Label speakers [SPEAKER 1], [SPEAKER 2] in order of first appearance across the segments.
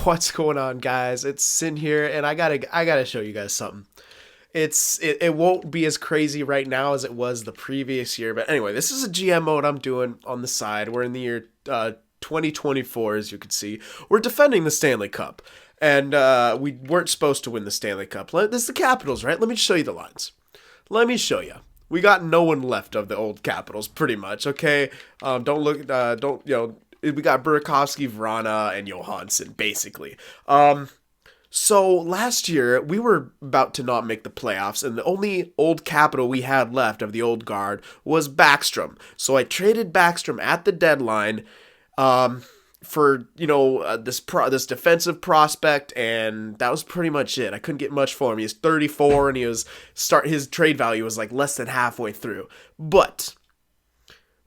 [SPEAKER 1] What's going on, guys? It's Sin here, and I gotta show you guys something. It won't be as crazy right now as it was the previous year, but anyway, this is a GM mode I'm doing on the side. We're in the year 2024, as you can see. We're defending the Stanley Cup, and we weren't supposed to win the Stanley Cup. This is the Capitals, right? Let me show you the lines. Let me show you. We got no one left of the old Capitals, pretty much. Okay, don't look. Don't you know? We got Burakovsky, Vrana, and Johansson, basically. So last year, we were about to not make the playoffs, and the only old Capital we had left of the old guard was Backstrom. So I traded Backstrom at the deadline for, this defensive prospect, and that was pretty much it. I couldn't get much for him. He's 34, and his trade value was like less than halfway through. But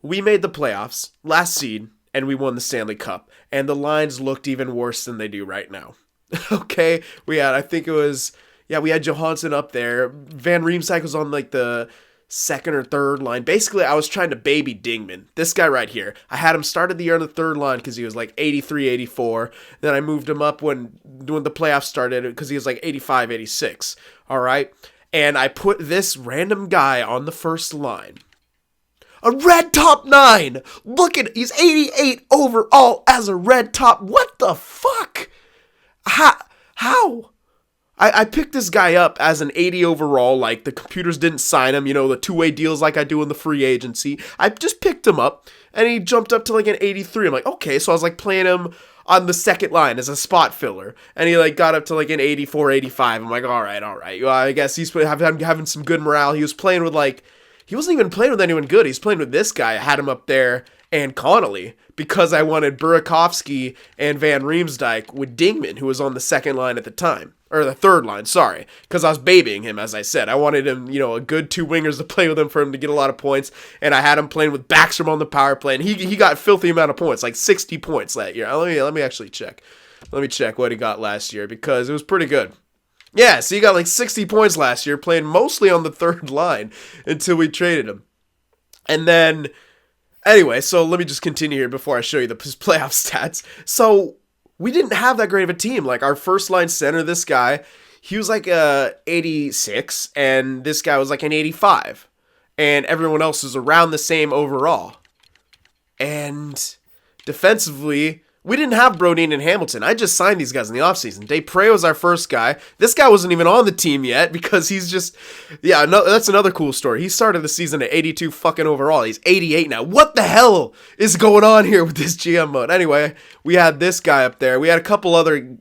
[SPEAKER 1] we made the playoffs, last seed, and we won the Stanley Cup. And the lines looked even worse than they do right now. Okay, we had Johansson up there. Van Riemsdyk was on like the second or third line. Basically, I was trying to baby Dingman. This guy right here. I had him started the year on the third line because he was like 83, 84. Then I moved him up when the playoffs started because he was like 85, 86. All right, and I put this random guy on the first line. A red top 9! Look at it. He's 88 overall as a red top. What the fuck? How? I picked this guy up as an 80 overall, like the computers didn't sign him, the two-way deals like I do in the free agency. I just picked him up, and he jumped up to like an 83. I'm like, okay, so I was like playing him on the second line as a spot filler, and he like got up to like an 84, 85. I'm like, all right. Well, I guess he's having some good morale. He was playing with he wasn't even playing with anyone good. He's playing with this guy. I had him up there and Connolly because I wanted Burakovsky and Van Riemsdyk with Dingman, who was on the second line at the time. Or the third line, sorry. Because I was babying him, as I said. I wanted him, a good two wingers to play with him for him to get a lot of points. And I had him playing with Backstrom on the power play. And he got a filthy amount of points, like 60 points that year. Let me actually check. Let me check what he got last year because it was pretty good. Yeah, so he got like 60 points last year, playing mostly on the third line until we traded him. And then, anyway, so let me just continue here before I show you his playoff stats. So, we didn't have that great of a team. Like, our first line center, this guy, he was like 86, and this guy was like an 85. And everyone else was around the same overall. And defensively, we didn't have Brodin and Hamilton. I just signed these guys in the offseason. Desprez was our first guy. This guy wasn't even on the team yet because he's just... Yeah, no, that's another cool story. He started the season at 82 fucking overall. He's 88 now. What the hell is going on here with this GM mode? Anyway, we had this guy up there. We had a couple other,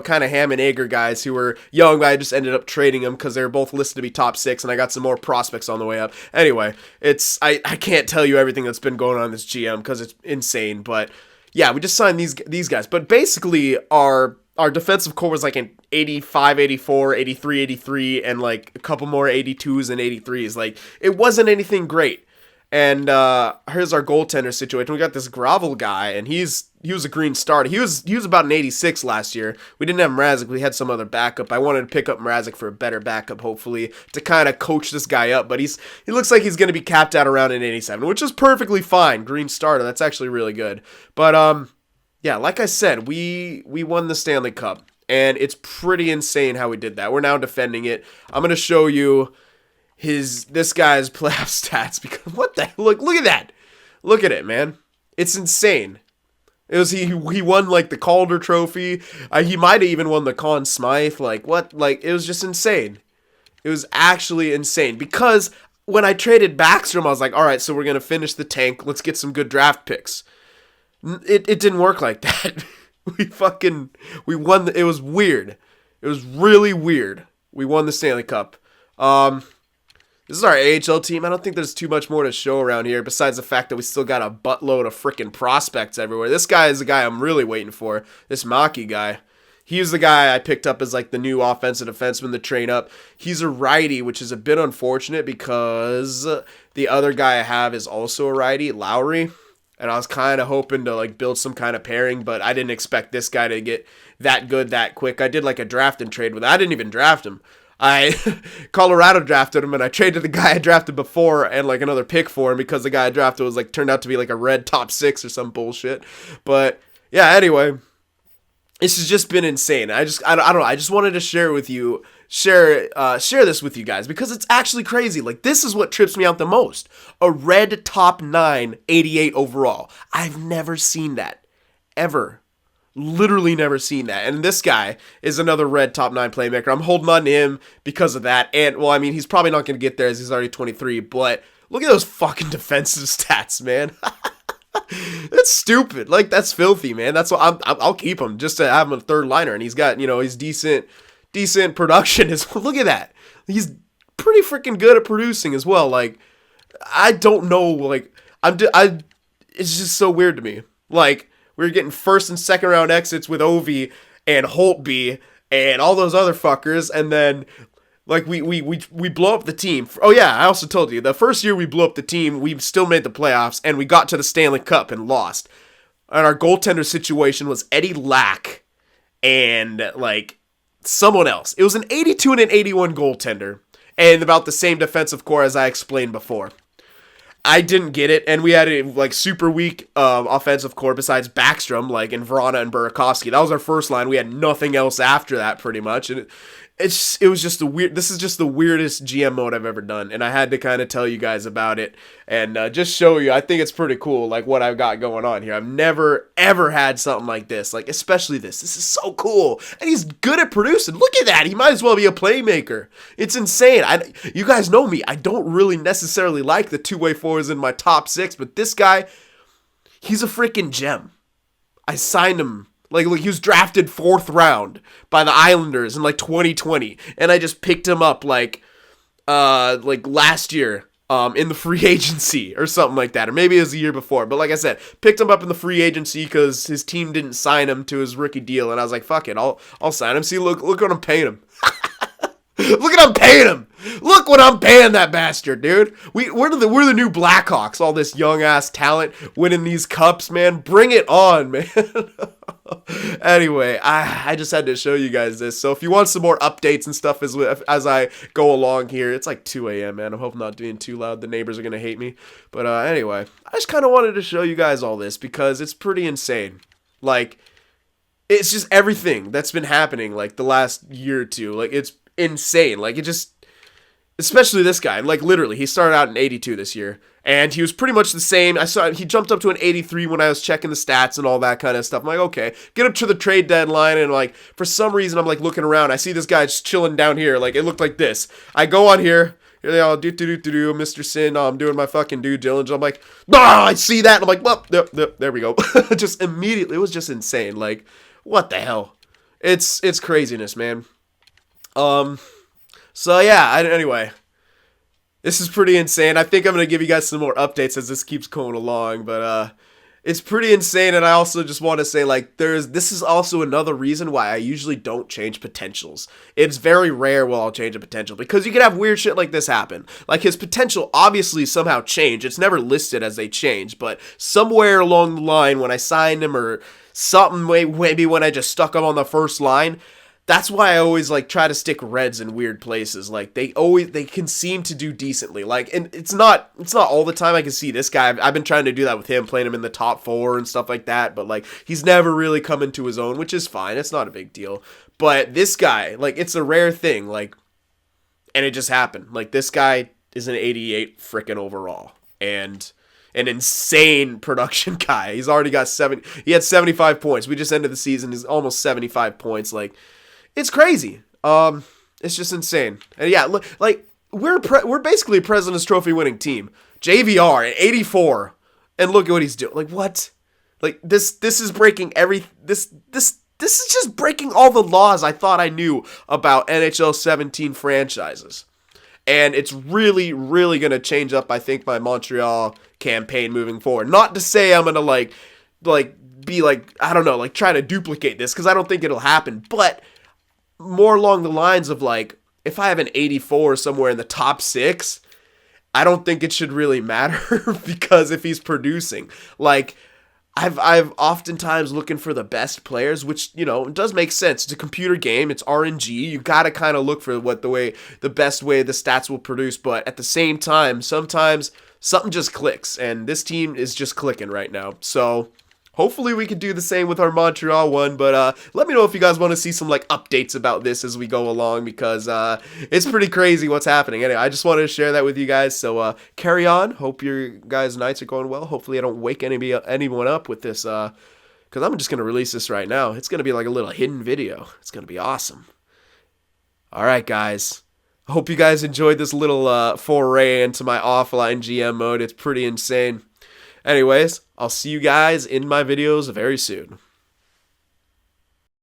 [SPEAKER 1] kind of ham and egger guys who were young, but I just ended up trading them because they were both listed to be top 6, and I got some more prospects on the way up. Anyway, I can't tell you everything that's been going on in this GM because it's insane, but... Yeah, we just signed these guys. But basically, our defensive core was like an 85, 84, 83, 83, and like a couple more 82s and 83s. Like, it wasn't anything great. And here's our goaltender situation. We got this Gravel guy, and he was a green starter. He was about an 86 last year. We didn't have Mrazek. We had some other backup. I wanted to pick up Mrazek for a better backup, hopefully, to kind of coach this guy up. But he looks like he's going to be capped out around an 87, which is perfectly fine. Green starter. That's actually really good. But yeah, like I said, we won the Stanley Cup, and it's pretty insane how we did that. We're now defending it. I'm going to show you this guy's playoff stats because what the look at that. Look at it, man. It's insane. It was he won like the Calder Trophy. He might have even won the Conn Smythe. Like what? Like it was just insane. It was actually insane because when I traded Backstrom, I was like, all right, so we're gonna finish the tank. Let's get some good draft picks. It didn't work like that. we won. It was weird. It was really weird. We won the Stanley Cup. This is our AHL team. I don't think there's too much more to show around here besides the fact that we still got a buttload of freaking prospects everywhere. This guy is the guy I'm really waiting for. This Maki guy. He's the guy I picked up as like the new offensive defenseman to train up. He's a righty, which is a bit unfortunate because the other guy I have is also a righty, Lowry. And I was kind of hoping to like build some kind of pairing, but I didn't expect this guy to get that good that quick. I did like a draft and trade with him. I didn't even draft him. Colorado drafted him, and I traded the guy I drafted before and like another pick for him because the guy I drafted was like turned out to be like a red top 6 or some bullshit. But yeah, anyway, this has just been insane. I don't know. I just wanted to share it with you, share this with you guys because it's actually crazy. Like this is what trips me out the most. A red top 9, 88 overall. I've never seen that ever. Literally never seen that. And this guy is another red top 9 playmaker. I'm holding on to him because of that. And well, I mean, he's probably not going to get there as he's already 23, but look at those fucking defensive stats, man. That's stupid. Like that's filthy, man. That's what I'll keep him just to have him a third liner, and he's got he's decent production. Is look at that. He's pretty freaking good at producing as well. Like I don't know. Like it's just so weird to me. Like we're getting first and second round exits with Ovi and Holtby and all those other fuckers, and then like we blow up the team. Oh yeah, I also told you the first year we blew up the team, we still made the playoffs and we got to the Stanley Cup and lost. And our goaltender situation was Eddie Lack and like someone else. It was an 82 and an 81 goaltender and about the same defensive core as I explained before. I didn't get it, and we had a like super weak offensive core besides Backstrom, like in Vrana and Burakovsky. That was our first line. We had nothing else after that, pretty much, and it was just this is just the weirdest GM mode I've ever done, and I had to kind of tell you guys about it and just show you. I think it's pretty cool, like what I've got going on here. I've never ever had something like this, like especially this. This is so cool, and he's good at producing. Look at that. He might as well be a playmaker. It's insane. You guys know me. I don't really necessarily like the two-way forwards in my top 6, but this guy, he's a freaking gem. I signed him. Like he was drafted 4th round by the Islanders in like 2020, and I just picked him up like last year in the free agency or something like that, or maybe it was the year before. But like I said, picked him up in the free agency because his team didn't sign him to his rookie deal, and I was like, fuck it, I'll sign him. See, look what I'm paying him. Look at I'm paying him. Look what I'm paying that bastard, dude. We're the new Blackhawks. All this young ass talent winning these cups, man. Bring it on, man. Anyway, I just had to show you guys this. So if you want some more updates and stuff as I go along here, it's like 2 a.m., man. I hope I'm not being too loud. The neighbors are gonna hate me. But anyway, I just kind of wanted to show you guys all this because it's pretty insane. Like, it's just everything that's been happening like the last year or two. Like, it's insane. Like, it just, especially this guy, like literally he started out in 82 this year and he was pretty much the same. I saw he jumped up to an 83 when I was checking the stats and all that kind of stuff. I'm like, okay, get up to the trade deadline, and like for some reason I'm like looking around, I see this guy just chilling down here. Like it looked like this. I go on here they all Mr. Sin, I'm doing my fucking due diligence. I'm like, I see that, and I'm like, well, there we go. Just immediately, it was just insane. Like, what the hell? It's craziness, man. So yeah, anyway, this is pretty insane. I think I'm going to give you guys some more updates as this keeps going along, but, it's pretty insane. And I also just want to say, like, this is also another reason why I usually don't change potentials. It's very rare where I'll change a potential because you can have weird shit like this happen. Like his potential obviously somehow changed. It's never listed as they change, but somewhere along the line when I signed him or something, maybe when I just stuck him on the first line, that's why I always like try to stick reds in weird places. Like they can seem to do decently. Like, and it's not all the time. I can see this guy. I've been trying to do that with him, playing him in the top 4 and stuff like that. But like he's never really come into his own, which is fine. It's not a big deal. But this guy, like it's a rare thing. Like, and it just happened. Like this guy is an 88 freaking overall and an insane production guy. He's already got he had 75 points. We just ended the season. He's almost 75 points. Like, it's crazy. It's just insane. And yeah, look, like we're basically a President's Trophy winning team. JVR at 84, and look at what he's doing. Like what? Like this is breaking this is just breaking all the laws I thought I knew about NHL 17 franchises. And it's really, really gonna change up, I think, my Montreal campaign moving forward. Not to say I'm gonna like be like, I don't know, like try to duplicate this, because I don't think it'll happen, but more along the lines of like, if I have an 84 somewhere in the top 6, I don't think it should really matter because if he's producing, like I've oftentimes looking for the best players, which, you know, it does make sense. It's a computer game. It's RNG. You got to kind of look for the best way the stats will produce. But at the same time, sometimes something just clicks, and this team is just clicking right now. So hopefully we can do the same with our Montreal one, but let me know if you guys want to see some like updates about this as we go along, because it's pretty crazy what's happening. Anyway, I just wanted to share that with you guys, so carry on. Hope your guys' nights are going well. Hopefully I don't wake anyone up with this, because I'm just going to release this right now. It's going to be like a little hidden video. It's going to be awesome. Alright guys, I hope you guys enjoyed this little foray into my offline GM mode. It's pretty insane. Anyways, I'll see you guys in my videos very soon.